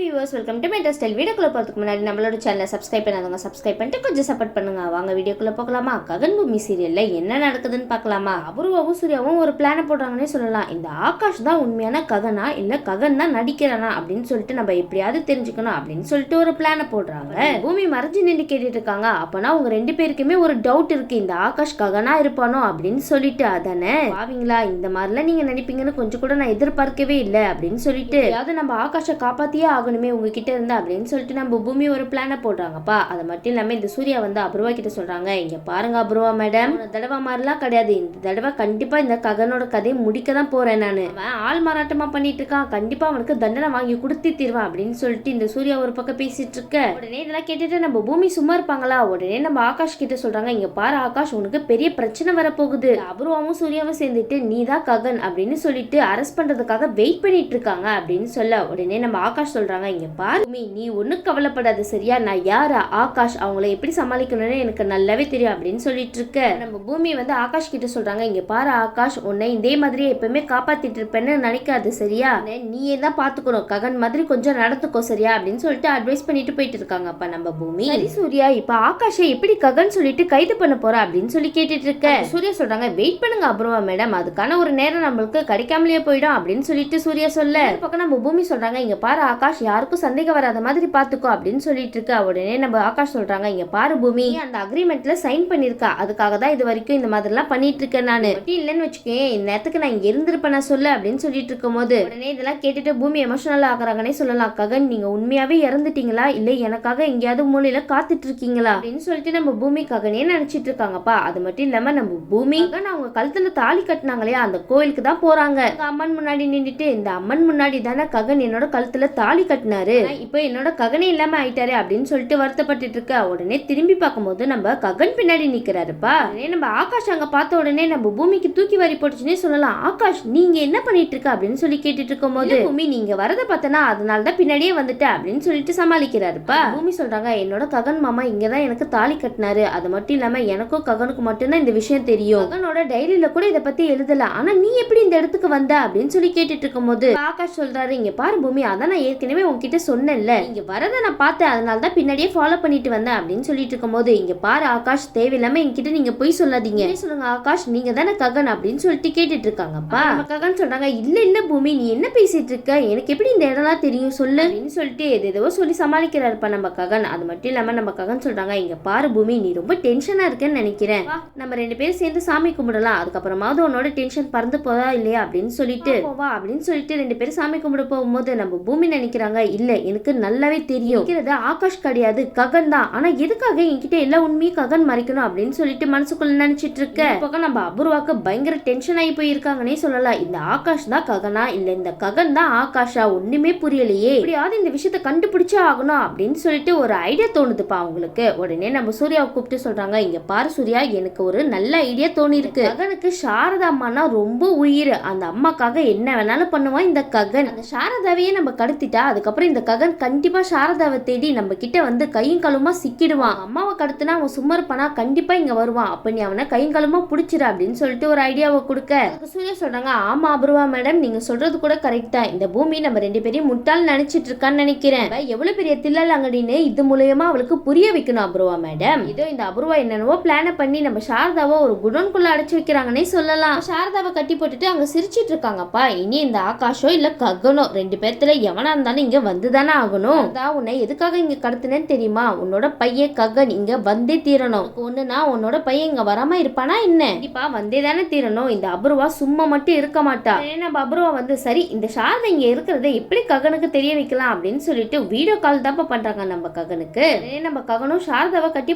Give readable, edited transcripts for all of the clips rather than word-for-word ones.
Viewers welcome to metro style. வீடியோக்குள்ள போகிறதுக்கு முன்னாடி நம்மளோட சேனலை சப்ஸ்கிரைப் பண்ணாதவங்க சப்ஸ்கிரைப் பண்ணிட்டு கொஞ்சம் சப்போர்ட் பண்ணுங்க. வாங்க வீடியோக்குள்ள போகலாமா? ககன் பூமி சீரியல்ல என்ன நடக்குதுன்னு பார்க்கலாமா? அபூர்வாவும் சூர்யாவும் ஒரு பிளானை போடுறாங்கன்னே சொல்லலாம். இந்த ஆகாஷ் தான் உண்மையான ககனா இல்ல ககன் தான் நடிக்கிறானா அப்படின்னு சொல்லிட்டு நம்ம எப்படியாவது தெரிஞ்சுக்கணும் அப்படின்னு சொல்லிட்டு ஒரு பிளானை போடுறாங்க. பூமி மறைஞ்சு நின்று கேட்டுட்டு இருக்காங்க. அப்பனா உங்க ரெண்டு பேருக்குமே ஒரு டவுட் இருக்கு, இந்த ஆகாஷ் ககனா இருப்பானோ அப்படின்னு சொல்லிட்டு. அதானே பாவீங்களா, இந்த மாதிரிலாம் நீங்க நினைப்பீங்கன்னு கொஞ்சம் கூட நான் எதிர்பார்க்கவே இல்லை அப்படின்னு சொல்லிட்டு அதாவது நம்ம ஆகாஷை காப்பாத்தியே ஆகணுமே உங்ககிட்ட இருந்தா அப்படின்னு சொல்லிட்டு நம்ம பூமி ஒரு பிளானை போடுறாங்கப்பா. அது மட்டும் இல்லாம இந்த சூர்யா வந்து அபூர்வா கிட்ட சொல்றாங்க, இங்க பாருங்க அபூர்வா மேடம், தடவை மாதிரிலாம் கிடையாது, இந்த தடவை கண்டிப்பா இந்த ககனோட கதையை முடிக்க தான் போறேன் நானு. அவன் ஆள் மாறாட்டமா பண்ணிட்டு இருக்கான், கண்டிப்பா அவனுக்கு தண்டனை வாங்கி கொடுத்து தீர்வான் அப்படின்னு சொல்லிட்டு இந்த சூர்யா ஒரு பக்கம் பேசிட்டு இருக்க. உடனே இதெல்லாம் கேட்டுட்டு நம்ம பூமி சும்மா இருப்பாங்களா? உடனே நம்ம ஆகாஷ் கிட்ட சொல்றாங்க, இங்க பாரு ஆகாஷ், உனக்கு பெரிய பிரச்சனை வரப்போகுது. அபூர்வாவும் சூர்யாவும் சேர்ந்துட்டு நீ தான் ககன் அப்படின்னு சொல்லிட்டு அரெஸ்ட் பண்றதுக்காக வெயிட் பண்ணிட்டு இருக்காங்க அப்படின்னு சொல்ல. உடனே நம்ம ஆகாஷ் சொல்றாங்க, இங்க பாரு நீ ஒன்னும் கவலைப்படாது சரியா, நான் யாரு ஆகாஷ், அவங்கள எப்படி சமாளிக்கணும்னு எனக்கு நல்லாவே தெரியும் அப்படின்னு சொல்லிட்டு இருக்க. நம்ம பூமி வந்து ஆகாஷ் கிட்ட சொல்றாங்க, இங்க பாரு ஆகாஷ், உன்னை இதே மாதிரியே எப்பவுமே காப்பாத்திட்டு இருப்பேன்னு நினைக்காது சரியா, நீயே தான் பாத்துக்கணும், ககன் மாதிரி கொஞ்சம் நடந்துக்கோ சரியா அப்படின்னு சொல்லிட்டு அட்வைஸ் பண்ணிட்டு போயிட்டு இருக்காங்க. அப்ப நம்ம பூமி, சரி சூர்யா, இப்ப ஆகாஷை எப்படி ககன் சொல்லிட்டு கைது பண்ண போற அப்படின்னு சொல்லி கேட்டுட்டு இருக்க. சூர்யா சொல்றாங்க, வெயிட் பண்ணுங்க அபூர்வா மேடம், அதுக்கான ஒரு நேரம் நம்மளுக்கு கிடைக்காமலே போயிடும் அப்படின்னு சொல்லிட்டு சூர்யா சொல்ல. பக்கம் நம்ம பூமி சொல்றாங்க, இங்க பாரு ஆகாஷ், யாருக்கும் சந்தேகம் வராத மாதிரி பாத்துக்கோ அப்படின்னு சொல்லிட்டு இருக்க. உடனே நம்ம ஆகாஷ் சொல்றாங்க, இங்க பாரு பூமி, அந்த அக்ரிமெண்ட்ல சைன் பண்ணிருக்கா, அதுக்காக தான் இது வரைக்கும் இந்த மாதிரி எல்லாம் பண்ணிட்டு இருக்கேன் நானு, இல்லன்னு வச்சுக்கேன் இந்த நேரத்துக்கு நான் இங்க இருந்திருப்பேன் நான் சொல்ல அப்படின்னு சொல்லிட்டு இருக்கும் போது. உடனே இதெல்லாம் கேட்டுட்டு பூமி எமோஷனல் ஆகுறாங்கன்னே சொல்லலாம். ககன், நீங்க உண்மையாவே இறந்துட்டீங்களா இல்ல எனக்காக எங்கேயாவது மூலையில காத்துட்டு இருக்கீங்களா அப்படின்னு சொல்லிட்டு நம்ம பூமி ககனே நினைச்சிட்டு இருக்காங்கப்பா. அது மட்டும் இல்லாம நம்ம பூமி அவங்க கழுத்துல தாலி கட்டினாங்களே அந்த கோயிலுக்கு தான் போறாங்க. அம்மன் முன்னாடி நின்றுட்டு, இந்த அம்மன் முன்னாடி தானே ககன் என்னோட கழுத்துல தாலி கட்டினாரு, இப்போ என்னோட ககனே இல்லாம ஆயிட்டாரு அப்படின்னு சொல்லிட்டு வருத்தப்பட்டு இருக்க. உடனே திரும்பி பார்க்கும்போது நம்ம ககன் பின்னாடி நிக்கிறாருப்பா. உடனே நம்ம ஆகாஷ் அங்க பார்த்த உடனே நம்ம பூமிக்கு தூக்கி வாரி போட்டுச்சுன்னே சொல்லலாம். ஆகாஷ், நீங்க என்ன பண்ணிட்டு இருக்க அப்படின்னு சொல்லி கேட்டுட்டு இருக்கும் போது, பூமி நீங்க வரத பார்த்தனா அதனாலதான் பின்னாடியே வந்துட்ட அப்படின்னு சொல்லிட்டு சமாளிக்கிறாருப்பா. பூமி சொல்றாங்க, என்னோட ககன் மாமா இங்கதான் எனக்கு தாலி கட்டினாரு, அது மட்டும் இல்லாம எனக்கும் ககனுக்கு மட்டும்தான் இந்த விஷயம் தெரியும், ககனோட டைரியில கூட இதை பத்தி எழுதல, ஆனா நீ எப்படி இந்த இடத்துக்கு வந்த அப்படின்னு சொல்லி கேட்டுட்டு இருக்கும் போது ஆகாஷ் சொல்றாரு, இங்க பாரு பூமி, அதான் நான் ஏற்கனவே உங்ககிட்ட சொன்னேன்ல, இங்க வரத நான் பார்த்தேன், அதனால தான் பின்னாடியே ஃபாலோ பண்ணிட்டு வந்தேன் அப்படின்னு சொல்லிட்டு இருக்கும் போது, இங்க பாரு ஆகாஷ், தேவையில்லாம என்கிட்ட நீங்க போய் சொல்லாதீங்க சொல்லுங்க ஆகாஷ், நீங்க தானே ககன் அப்படின்னு சொல்லிட்டு கேட்டுட்டு இருக்காங்கப்பா. ககன் சொல்றாங்க, இல்ல இல்ல பூமி, நீ என்ன பேசிட்டு இருக்க, எனக்கு எப்படி இந்த இடம்லாம் தெரியும் சொல்லு அப்படின்னு சொல்லிட்டு ஏதோ சொல்லி சமாளிக்கிறாருப்பா நம்ம ககன். அது மட்டும் இல்லாம நம்ம ககன் சொல்றாங்க, இங்க பாரு பூமி, நீ ரொம்ப டென்ஷனா இருக்கேன்னு நினைக்கிறேன், நம்ம ரெண்டு பேரும் சேர்ந்து சாமி கும்பிடலாம், அதுக்கப்புறமாவது உன்னோட டென்ஷன் பறந்து போதா இல்லையா அப்படின்னு சொல்லிட்டு போவா அப்படின்னு சொல்லிட்டு ரெண்டு பேரும் சாமி கும்பிட போகும்போது நம்ம பூமி நினைக்கிறாங்க, இல்ல எனக்கு நல்லாவே தெரியும் ஆகாஷ் கிடையாது ககன் தான், ஆனா எதுக்காக என்கிட்ட எல்லா உண்மையும் ககன் மறைக்கணும் அப்படின்னு சொல்லிட்டு மனசுக்குள்ள நினைச்சிட்டு இருக்க. பக்கம் நம்ம அபூர்வாக்கு பயங்கர டென்ஷன் ஆகி போயிருக்காங்கன்னே சொல்லலாம். இந்த ஆகாஷ் தான் ககனா இல்ல இந்த ககன் தான் ஆகாஷா, ஒண்ணுமே புரியலையே, எப்படியாவது இந்த விஷயத்த கண்டுபிடிச்சே ஆகணும் அப்படின்னு சொல்லிட்டு ஒரு ஐடியா தோணுதுப்பா அவங்களுக்கு. உடனே நம்ம சூர்யாவை கூப்பிட்டு சொல்றாங்க, இங்க பாரு சூர்யா, எனக்கு ஒரு நல்ல ஐடியா தோணி இருக்கு, ககனுக்கு சாரதா அம்மானா ரொம்ப உயிர், அந்த அம்மாக்காக என்ன வேணாலும் பண்ணுவான் இந்த ககன், அந்த சாரதாவையே நம்ம கடத்திட்டா அதுக்கப்புறம் இந்த ககன் கண்டிப்பா சாரதாவை தேடி நம்ம கிட்ட வந்து கையும் களுமா சிக்கிடுவான், அம்மாவை கடத்தினா அவன் சும்மா இருப்பானா, கண்டிப்பா இங்க வருவான், அப்ப நீ அவனை கையும் களுமா புடிச்சிரு அப்படின்னு சொல்லிட்டு ஒரு ஐடியாவை கொடுக்க. சூர்யா சொல்றாங்க, ஆமா அபூர்வா மேடம், நீங்க சொல்றது கூட கரெக்ட் தான், இந்த பூமி நம்ம ரெண்டு பேரையும் முட்டாள் நினைச்சிட்டு இருக்கான்னு நினைக்கிறேன், எவ்வளவு பெரிய தில்லல் அங்கடின்னு இது மூலமா அவளுக்கு புரிய வைக்கணும் அபூர்வா மேடம். இதோ இந்த அபூர்வா என்னென்னவோ பிளான பண்ணி நம்ம சாரதாவை ஒரு குடோன்குள்ள அடைச்சு வைக்கிறாங்கன்னே சொல்லலாம். சாரதாவை கட்டி போட்டுட்டு அங்க சிரிச்சிட்டு இருக்காங்கப்பா. இனி இந்த ஆகாஷோ இல்ல ககனோ ரெண்டு பேர்த்துல எவனா இருந்தாலும் இங்க வந்துதானே ஆகணும், உன்னை எதுக்காக இங்க கடத்தினேன்னு தெரியுமா, உன்னோட பையன் ககன் இங்க வந்தே தீரணும், ஒண்ணுனா உன்னோட பையன் இங்க வராம இருப்பானா என்ன, கண்டிப்பா வந்தே தானே தீரணும், இந்த அபூர்வா சும்மா மட்டும் இருக்க மாட்டா. நம்ம அபூர்வா வந்து சரி இந்த சாரதா இங்க இருக்கிறத எப்படி ககனுக்கு தெரிய வைக்கலாம் அப்படின்னு சொல்லிட்டு வீடியோ கால் தான் பண்றாங்க நம்ம ககனுக்கு. நம்ம ககனும் சாரதாவை கட்டி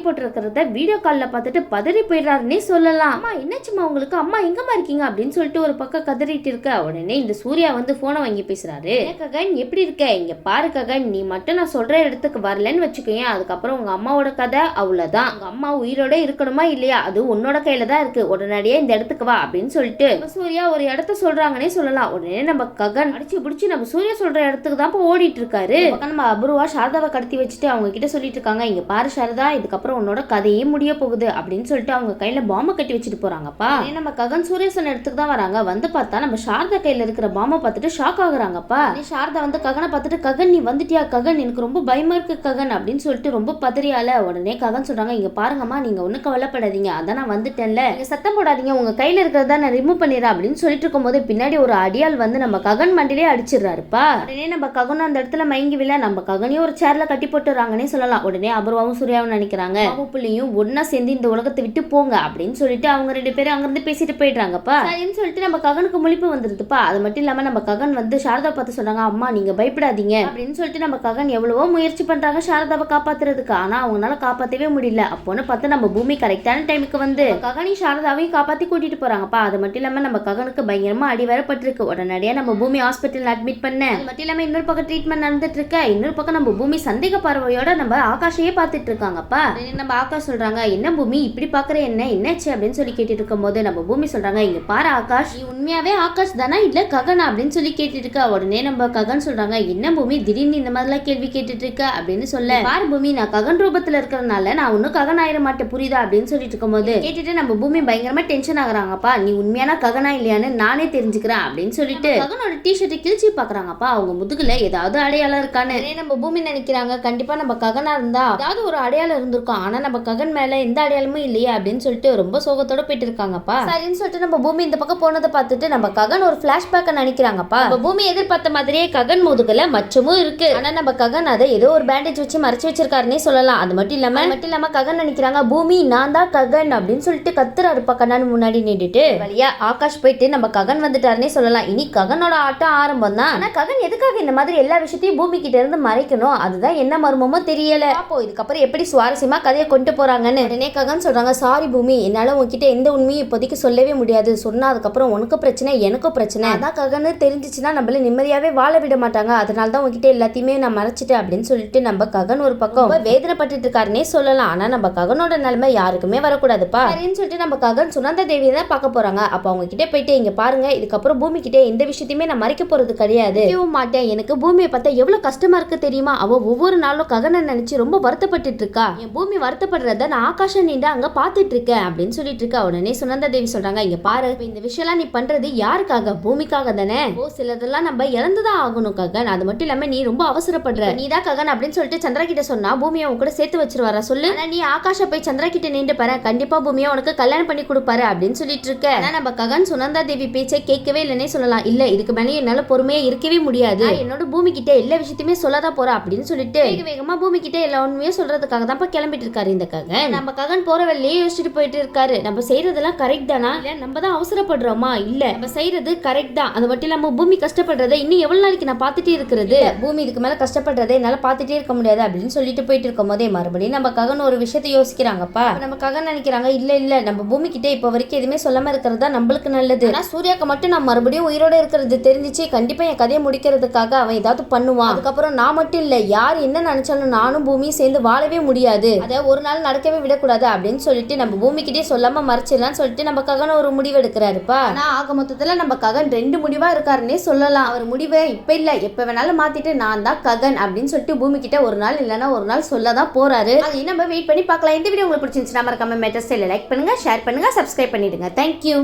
போட்டு இருக்கிறத வீடியோ கால்ல பார்த்துட்டு பதறி போயிடுறாருன்னே சொல்லலாம். அம்மா என்னாச்சுமா உங்களுக்கு, அம்மா எங்கம்மா இருக்கீங்க அப்படின்னு சொல்லிட்டு ஒரு பக்கம் கதறிட்டு இருக்க. உடனே இந்த சூர்யா வந்து போனை வாங்கி பேசுறாரு, ககன் எப்படி இருக்க, இங்க பாரு ககன், நீ மட்டும் நான் சொல்ற இடத்துக்கு வரலன்னு வச்சுக்கோங்க, அதுக்கப்புறம் உங்க அம்மாவோட கதை அவ்வளவுதான், உங்க அம்மா உயிரோட இருக்கணுமா இல்லையா அது உன்னோட கையில தான் இருக்கு, உடனடியே இந்த இடத்துக்கு வா அப்படின்னு சொல்லிட்டு சூர்யா ஒரு இடத்த சொல்றாங்கன்னே சொல்லலாம். உடனே நம்ம ககன் அடிச்சு பிடிச்சி நம்ம சூர்யா சொல்ற இடத்துக்கு தான் ஓடிட்டு இருக்காரு. நம்ம அபூர்வா சாரதாவை கடத்தி வச்சுட்டு அவங்க கிட்ட சொல்லிட்டு இருக்காங்க, இங்க பாரு சாரதா, இதுக்கப்புறம் உன்னோட கதையே முடிய போகுது அப்படின்னு சொல்லிட்டு அவங்க கையில பாம்பை கட்டி வச்சுட்டு போறாங்கப்பா. நம்ம ககன் சூர்யா சொன்ன இடத்துக்கு தான் வராங்க. வந்து பார்த்தா நம்ம சாரதா கையில இருக்கிற பாம்பை பார்த்துட்டு ஷாக் ஆகுறாங்கப்பா. சாரதா வந்து ககனை பார்த்துட்டு பார்த்துட்டு ககன் நீ வந்துட்டியா ககன், எனக்கு ரொம்ப பயமா இருக்கு ககன் அப்படின்னு சொல்லிட்டு ரொம்ப பதறியால. உடனே ககன் சொல்றாங்க, இங்க பாருங்கம்மா நீங்க ஒன்றும் கவலைப்படாதீங்க, அதான் நான் வந்துட்டேன்ல, நீங்க சத்தம் போடாதீங்க, உங்க கையில இருக்கிறதா நான் ரிமூவ் பண்ணிடுறேன் அப்படின்னு சொல்லிட்டு இருக்கும்போது பின்னாடி ஒரு அடியால் வந்து நம்ம ககன் மண்டிலே அடிச்சிடுறாருப்பா. உடனே நம்ம ககன் அந்த இடத்துல மயங்கி விழ நம்ம ககனையும் ஒரு சேர்ல கட்டி போட்டுறாங்கன்னே சொல்லலாம். உடனே அபூர்வாவும் சூர்யாவும் நினைக்கிறாங்க புள்ளியும் ஒன்னா சேர்ந்து இந்த உலகத்தை விட்டு போங்க அப்படின்னு சொல்லிட்டு அவங்க 2 பேரும் அங்கிருந்து பேசிட்டு போயிடுறாங்கப்பா. சரின்னு சொல்லிட்டு நம்ம ககனுக்கு முழிப்பு வந்துருதுப்பா. அது மட்டும் இல்லாம நம்ம ககன் வந்து சாரதா பார்த்து சொல்றாங்க, அம்மா நீங்க பயப்படாதீங்க அப்படின்னு சொல்லிட்டு நம்ம ககன் எவ்வளவோ முயற்சி பண்றாங்க சாரதாவை காப்பாத்துறதுக்கு. ஆனா அவங்களால காப்பாற்றவே முடியல. அப்போன்னு பார்த்து நம்ம பூமி கரெக்டான டைமுக்கு வந்து ககனையும் சாரதாவையும் காப்பாத்தி கூட்டிட்டு போறாங்கப்பா. அது மட்டும் இல்லாம நம்ம ககனுக்கு பயங்கரமா அடி வரப்பட்டிருக்கு. உடனடியா நம்ம பூமி ஹாஸ்பிட்டல் அட்மிட் பண்ண. அது மட்டும் இல்லாம இன்னொரு பக்கம் ட்ரீட்மெண்ட் நடந்துட்டு இருக்க. இன்னொரு பக்கம் நம்ம பூமி சந்தேக பார்வையோட நம்ம ஆகாஷையே பார்த்துட்டு இருக்காங்கப்பா. நம்ம ஆகாஷ் சொல்றாங்க, என்ன பூமி இப்படி பாக்குற, என்ன என்னாச்சு அப்படின்னு சொல்லி கேட்டுட்டு இருக்கும் போது நம்ம பூமி சொல்றாங்க, இங்க பாரு ஆகாஷ், நீ உண்மையாவே ஆகாஷ் தானா இல்ல ககனா அப்படின்னு சொல்லி கேட்டுட்டு இருக்கா. உடனே நம்ம ககன் சொல்றாங்க, என்ன பூமி திடீர்னு இந்த மாதிரிலாம் கேள்வி கேட்டுட்டு இருக்க அப்படின்னு சொல்ல, பாரு பூமி நான் ககன் ரூபத்துல இருக்கிறதுனால நான் ஒன்னும் ககன் ஆயிர மாட்டேன் புரியுதா அப்படின்னு சொல்லிட்டு இருக்கும் போது கேட்டுட்டு நம்ம பூமி பயங்கரமா டென்ஷன் ஆகுறாங்கப்பா. நீ உண்மையான ககனா இல்லையான்னு நானே தெரிஞ்சுக்கிறேன் அப்படின்னு சொல்லிட்டு ககனோட டிஷர்ட்டை கிழிச்சு பாக்குறாங்கப்பா. அவங்க முதுகுல ஏதாவது அடையாளம் இருக்கான்னு நம்ம பூமி நினைக்கிறாங்க. கண்டிப்பா நம்ம ககனா இருந்தா ஏதாவது ஒரு அடையாளம் இருந்திருக்கும். ஆனா நம்ம ககன் மேல எந்த அடையாளமும் இல்லையா அப்படின்னு சொல்லிட்டு ரொம்ப சோகத்தோட போயிட்டு இருக்காங்கப்பா. சரின்னு சொல்லிட்டு நம்ம பூமி இந்த பக்கம் போனதை பார்த்துட்டு நம்ம ககன் ஒரு பிளாஷ்பேக்க நினைக்கிறாங்கப்பா. நம்ம பூமி எதிர்பார்த்த மாதிரியே ககன் முதுகுல மச்சமும் இருக்கு. ஆனா நம்ம ககன் அதை ஏதோ ஒரு பேண்டேஜ் வச்சு மறைச்சு வச்சிருக்காருன்னே சொல்லலாம். அது மட்டும் இல்லாம ககன் நினைக்கிறாங்க, பூமி நான் தான் ககன் அப்படின்னு சொல்லிட்டு கத்துறாருப்பா கண்ணாடி முன்னாடி நின்றுட்டு. வழியா ஆகாஷ் போயிட்டு நம்ம ககன் வந்துட்டாருன்னே சொல்லலாம். இனி ககனோட ஆட்டம் ஆரம்பம் தான். ஆனா ககன் எதுக்காக இந்த மாதிரி எல்லா விஷயத்தையும் பூமி கிட்ட இருந்து மறைக்கணும், அதுதான் என்ன மர்மமோ தெரியல. அப்போ இதுக்கப்புறம் எப்படி சுவாரஸ்யமா கதையை கொண்டு போறாங்கன்னு உடனே ககன் சொல்றாங்க, சாரி பூமி என்னால உங்ககிட்ட எந்த உண்மையும் இப்போதைக்கு சொல்லவே முடியாது, சொன்னா அதுக்கப்புறம் உனக்கு பிரச்சனை எனக்கும் பிரச்சனை, அதான் ககன்னு தெரிஞ்சிச்சுன்னா நம்மள நிம்மதியாவே வாழ விட மாட்டாங்க, அதனால தான் உங்ககிட்ட எல்லாத்தையுமே நான் மறைச்சிட்டேன் அப்படின்னு சொல்லிட்டு நம்ம ககன் ஒரு பக்கம் வேதனைப்பட்டு இருக்காருன்னே சொல்லலாம். ஆனா நம்ம ககனோட நிலைமை யாருக்குமே வரக்கூடாதுப்பா அப்படின்னு சொல்லிட்டு நம்ம ககன் சுனந்தா தேவியை தான் பார்க்க போறாங்க. அப்ப அவங்க கிட்ட போயிட்டு, இங்க பாருங்க இதுக்கப்புறம் பூமி கிட்ட எந்த விஷயத்தையுமே நான் மறைக்க போறது கிடையாது, மாட்டேன், எனக்கு பூமியை பார்த்தா எவ்வளவு கஷ்டமா இருக்கு தெரியுமா, அவ ஒவ்வொரு நாளும் ககனை நினைச்சு ரொம்ப வருத்தப்பட்டு இருக்கா, என் பூமி வருத்தப்படுறத நான் ஆகாஷம் நீண்ட அங்க பாத்துட்டு இருக்கேன் அப்படின்னு சொல்லிட்டு இருக்கா. உடனே சுனந்தா தேவி சொல்றாங்க, இங்க பாரு இந்த விஷயம்லாம் நீ பண்றது யாருக்காக, பூமிக்காக தானே, சிலதெல்லாம் நம்ம இறந்துதான் ஆகணும் ககன், அது மட்டும் இல்லாம நீ ரொம்ப அவசரப்படுற, நீ தான் ககன் அப்படின்னு சொல்லிட்டு சந்திரா கிட்ட சொன்னா பூமியை உன் கூட சேர்த்து வச்சிருவாரா சொல்லு, நீ ஆகாஷ போய் சந்திரா கிட்ட நின்று பாரு, கண்டிப்பா பூமியை உனக்கு கல்யாணம் பண்ணி கொடுப்பாரு அப்படின்னு சொல்லிட்டு இருக்க. ஆனா நம்ம ககன் சுனந்தா தேவி பேச்சை கேட்கவே இல்லைன்னே சொல்லலாம். இல்ல இதுக்கு மேலே என்னால பொறுமையா இருக்கவே முடியாது, என்னோட பூமி கிட்ட எல்லா விஷயத்தையுமே சொல்லதான் போறா அப்படின்னு சொல்லிட்டு வேகமா பூமி கிட்ட எல்லா உண்மையும் சொல்றதுக்காக தான் கிளம்பிட்டு இருக்காரு இந்த ககன். நம்ம ககன் போற வழியே யோசிச்சுட்டு போயிட்டு இருக்காரு, நம்ம செய்யறதெல்லாம் கரெக்ட் தானா இல்ல நம்ம தான் அவசரப்படுறோமா, இல்ல நம்ம செய்யறது கரெக்ட் தான், அது மட்டும் இல்லாம பூமி கஷ்டப்படுறதை இன்னும் எவ்வளவு நாளைக்கு நான் பாத்துட்டே இருக்கிறது, பூமி இதுக்கு மேல கஷ்டப்படுறதை என்னால பாத்துட்டே இருக்க முடியாது அப்படின்னு சொல்லிட்டு போயிட்டு இருக்கும் போதே மறுபடியும் நம்ம ககன் ஒரு விஷயத்தை யோசிக்கிறாங்கப்பா. நம்ம ககன் நினைக்கிறாங்க, இல்ல நம்ம பூமி கிட்ட இப்ப வரைக்கும் எதுவுமே சொல்லாம இருக்கிறது தான் நம்மளுக்கு நல்லது, ஆனா சூர்யாக்கு மட்டும் நான் மறுபடியும் உயிரோட இருக்கிறது தெரிஞ்சிச்சு கண்டிப்பா என் கதையை முடிக்கிறதுக்காக அவன் ஏதாவது பண்ணுவான், அதுக்கப்புறம் நான் மட்டும் இல்ல யார் என்ன நினைச்சாலும் நானும் பூமியும் சேர்ந்து வாழவே முடியாது, அதை ஒரு நாள் நடக்கவே விடக்கூடாது அப்படின்னு சொல்லிட்டு நம்ம பூமி கிட்டே சொல்லாம மறைச்சிடலாம்னு சொல்லிட்டு நம்ம ககன் ஒரு முடிவு எடுக்கிறாருப்பா. ஆனா ஆக மொத்தத்துல நம்ம ககன் 2 முடிவா இருக்காருன்னே சொல்லலாம். அவர் முடிவை இப்ப இல்ல எப்ப வேணாலும் மாத்திட்டு நான் தான் ககன் அப்படின்னு சொல்லிட்டு பூமி கிட்ட ஒரு நாள் இல்லைன்னா ஒரு நாள் சொல்லதான் போறாரு. அதையும் நம்ம வெயிட் பண்ணி பார்க்கலாம். இந்த வீடியோ உங்களுக்கு பிடிச்சிருந்துச்சுன்னா மறக்காம மெட்டா ஸ்டைல லைக் பண்ணுங்க, ஷேர் பண்ணுங்க, சப்ஸ்கிரைப் பண்ணிடுங்க. தேங்க்யூ.